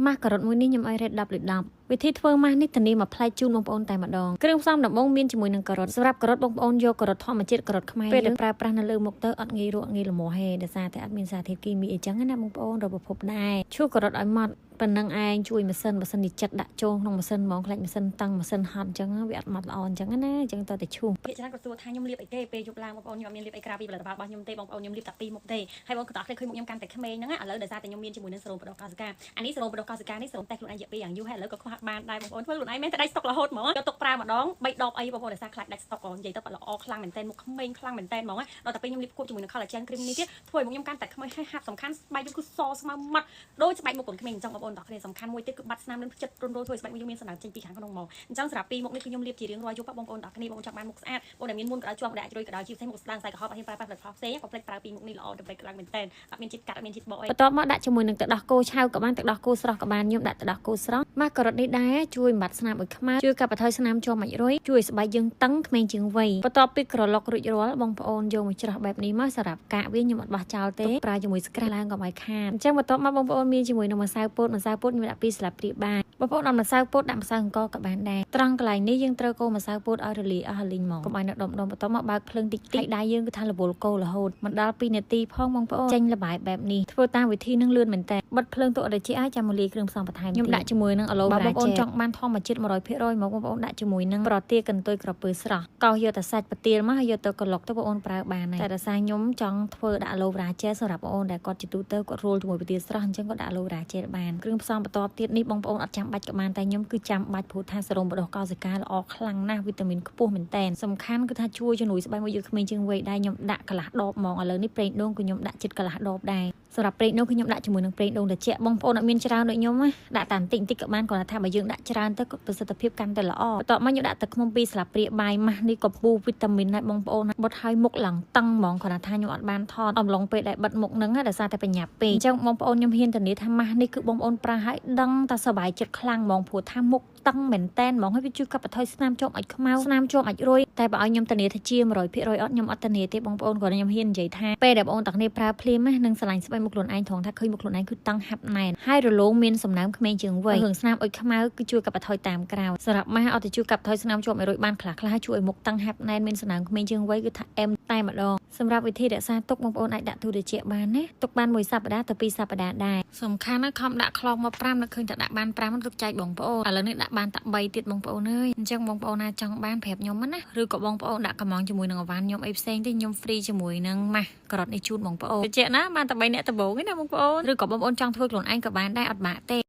ម៉ាស់ការ៉ុតមួយនេះខ្ញុំឲ្យ rate 10 លើ 10 វិធីធ្វើម៉ាស់នេះធានាមួយផ្លែជូនបងប្អូនតែម្ដងគ្រឿងផ្សំដំបូងមានជាមួយនឹងការ៉ុតសម្រាប់ការ៉ុតបងប្អូនយកការ៉ុតធម្មជាតិការ៉ុតខ្មែរពេលដែលប្រើប្រាស់នៅលើមុខទៅអត់ងាយរក់ងាយល្មមហេដោយសារតែអត់មានសារធាតុគីមីអីចឹងណាបងប្អូនរកប្រភពដែរឈូសការ៉ុតឲ្យម៉ត់ប៉ុណ្ណឹងឯងជួយម៉ាស៊ីននេះចិត្តដាក់ចូលក្នុងម៉ាស៊ីនហ្មងខ្លាច់ម៉ាស៊ីនតឹងម៉ាស៊ីនហត់អញ្ចឹងវាអត់ម៉ត់ល្អអញ្ចឹងណាអញ្ចឹងតើតែឈូសភាគច្រើនក៏សួរថាខ្ញុំលាបអីទេពេលយប់ឡើងបងប្អូនខ្ញុំអត់មានលាបអីក្រៅពីផលិតផលរបស់ខ្ញុំទេបងប្អូនខ្ញុំលាបតែពីរមុខទេហើយបងប្អូនឃើញមុខខ្ញុំកាន់តែក្មេងហ្នឹងឥឡូវដោយសារតែខ្ញុំមានជាមួយនឹងសេរ៉ូបដោះកោសិកាអានេះសេរ៉ូបដោះកោសិកានេះសេរ៉ូតេស្តខ្លួនឯងរយៈពេលយ៉ាងយូរហើយឥឡូវក៏ខ្វះបានដែរបងប្អូនធ្វើខ្លួនឯងមែនតែដាច់ស្តុករហូតហ្មងយកទុកប្រើម្ដង3ដបអីបងប្អូនដោយសារខ្លាចដាច់ស្តុកនិយាយទៅល្អខ្លាំងមែនតើមុខក្មេងខ្លាំងមែនតើហ្មងដល់តែពេលខ្ញុំលាបគួបជាមួយនឹង collagen cream នេះទៀតធ្វើឲ្យមុខខ្ញុំកាន់តែក្មេងហើយហាប់សំខាន់ស្បែកខ្ញុំគឺសស្មៅម៉ត់ដូចស្បែកមុខកូនក្មេងអញ្ចឹងបងប្អូនតោះគ្នាសំខាន់មួយទៀតគឺបាត់ស្នាមនឹងចិត្តរុនរោធ្វើស្បែកមុខខ្ញុំមានសំណើមចេញពីខាងក្នុងមកអញ្ចឹងសម្រាប់ពីរមុខនេះគឺខ្ញុំលាបជារៀងរាល់យប់បងប្អូនតោះគ្នាបងចង់បានមុខស្អាតបងដែលមានមុនក្តៅជាប់ក្តៅជ្រុយក្តៅជីផ្សេងមុខស្ដើងស្អែកក្រហមអត់ហ៊ានប្រើប្រាស់ផលិតផលផ្សេងកុំភ្លេចប្រើពីរមុខនេះល្អដើម្បីខ្លាំងមែនតើអត់មានជាតិកាត់អត់មានជាតិបកអីបន្ទាប់មកដាក់ជាមួយនឹងទឹកដោះគោឆៅក៏បានទឹកដោះគោស្រស់ក៏បានខ្ញុំដាក់ទឹកដោះគោស្រស់ម៉ាស់ការ៉ុតនេះដែរជួយបំបត្តិស្នាមឲ្យខ្មៅជួយកាត់បន្ថយស្នាមជាប់មាច់រុយជួយស្បែកយើងតឹងក្មេងជាងវ័យបន្ទាប់ពីក្រឡុករួចរាល់បងប្អូនយកមកច្រោះបែបនេះមកសម្រាប់កាកវាខ្ញុំអត់បោះចោលទេប្រើជាមួយស្ក្រាឡើងកុំឲ្យខាតអញ្ចឹងបន្ទាប់មកបងប្អូនមានជាមួយនឹងម្សៅពោតខ្ញុំដាក់2ស្លាបព្រាបាយបងប្អូនដាក់ម្សៅពោតដាក់ម្សៅអង្ករក៏បានដែរត្រង់កន្លែងនេះយើងត្រូវកូរម្សៅពោតឲ្យរលាយអស់លីងមកកុំឲ្យនៅដុំបន្ទាប់មកបើកភ្លើងតិចហើយដៃយើងគឺថារវល់កូររហូតមិនដល់2នាទីផងបងប្អូនចេញល្បាយបែបនេះធ្វើតាមវិធីនឹងលឿនមែនតើបិទភ្លើងទុកឲ្យត្រជាក់ហើយចាំមកលាយគ្រឿងផ្សំបន្ថែមខ្ញុំដាក់ជាមួយនឹងអាឡូវ៉េរ៉ាបងប្អូនចង់បានធម្មជាតិ 100% មកបងប្អូនដាក់ជាមួយនឹងប្រទាលកន្ទុយក្រពើស្រស់កោសយកតែសាច់ប្រទាលមកហើយយកទៅក្លុកទៅបងប្អូនប្រើបានហើយតែដោយសារខ្ញុំចង់ធ្វើដាក់អាឡូវ៉េរ៉ាជែសម្រាប់បងប្អូនដែលគាត់ជាទូទៅគាត់រោលជាមួយប្រទាលស្រស់អញ្ចឹងគាត់ដាក់អាឡូវ៉េរ៉ាជែបានគ្រឿងផ្សំបន្ទាប់ទៀតនេះបងប្អូនអត់ចាំបាច់ក៏បានតែខ្ញុំគឺចាំបាច់ព្រោះថាសេរ៉ូមបដោះកោសិកាល្អខ្លាំងណាស់វីតាមីនខ្ពស់មែនតើសំខាន់គឺថាជួយជំនួយស្បែកមកយើងក្មេងជាងវ័យដែរខ្ញុំដាក់កន្លះដបហ្មងឥឡូវនេះប្រេងដូងក៏ខ្ញុំដាក់ជិតកន្លះដបដែរសម្រាប់ប្រេងដូងខ្ញុំដាក់ជាមួយនឹងប្រេងដូងត្រជាក់បងប្អូនអត់មានច្រើនដូចខ្ញុំណាដាក់តែបន្តិចក៏បានគ្រាន់តែថាបើយើងដាក់ច្រើនទៅប្រសិទ្ធភាពកាន់តែល្អបន្ទាប់មកខ្ញុំដាក់ទឹកឃ្មុំ2ស្លាបព្រាបាយម៉ាស់នេះក៏ពូវីតាមីនដែរបងប្អូនបត់ឲ្យមុខឡើងតឹងហ្មងគ្រាន់តែថាខ្ញុំអត់បានថតអំឡុងពេលដែលបិទមុខហ្នឹងដោយសារតែបញ្ញាប់ពេកអញ្ចឹងបងប្អូនខ្ញុំហ៊ានធានាថាម៉ាស់នេះគឺបងប្អូនប្រើឲ្យដឹងតែសប្បាយចិត្តខ្លាំងហ្មងព្រោះថាមុខតឹងមែនតែនហ្មងហើយវាជួយកាត់បន្ថយស្នាមជាប់អាចខ្មៅស្នាមជាប់អាចរុយតែបើឲ្យខ្ញុំធានាថាជា 100% អត់ខ្ញុំអត់ធានាទេបងប្អូនគ្រាន់តែខ្ញុំហ៊ាននិយាយថាពេលដែលបងប្អូនទាំងគ្នាប្រើភ្លាមណានឹងឆ្លាញ់ស្បែកមុខខ្លួនឯងត្រង់ថាឃើញមុខខ្លួនឯងគឺតឹងហាប់ណែនហើយរលោងមានសំណើមក្មេងជាងវ័យរឿងស្នាមអុចខ្មៅគឺជួយកាត់បន្ថយតាមក្រៅសម្រាប់ម៉ាស់អត់ទៅជួយកាត់បន្ថយស្នាមជាប់អាចរុយបានខ្លះជួយឲ្យមុខតឹងហាប់ណែនមានសំណើមក្មេងជាងវ័យគឺថាអែមតែម្ដងសម្រាប់វិធីរក្សាទុកបងប្អូនអាចដាក់ទូត្រជាក់បានណាទុកបាន1សប្តាហ៍ទៅ2សប្តាហ៍ដែរសំខាន់ណាស់ខំដាក់ខ្លងមក5នៅឃើញតែដាក់បាន5ទុកចែកបងប្អូនឥឡូវនេះដាក់បានតែ3ទៀតបងប្អូនអើយអញ្ចឹងបងប្អូនណាចង់បានប្រាប់ខ្ញុំណាឬក៏បងប្អូនដាក់កំងជាមួយនឹងអវ៉ាន់ខ្ញុំអីផ្សេងទេខ្ញុំ free ជាមួយនឹងម៉ាស់ការ៉ុតនេះជូនបងប្អូនតិចណាបានតែ3នាក់ដំបូងឯណាបងប្អូនឬក៏បងប្អូនចង់ធ្វើខ្លួនឯងក៏បានដែរអត់បាក់ទេ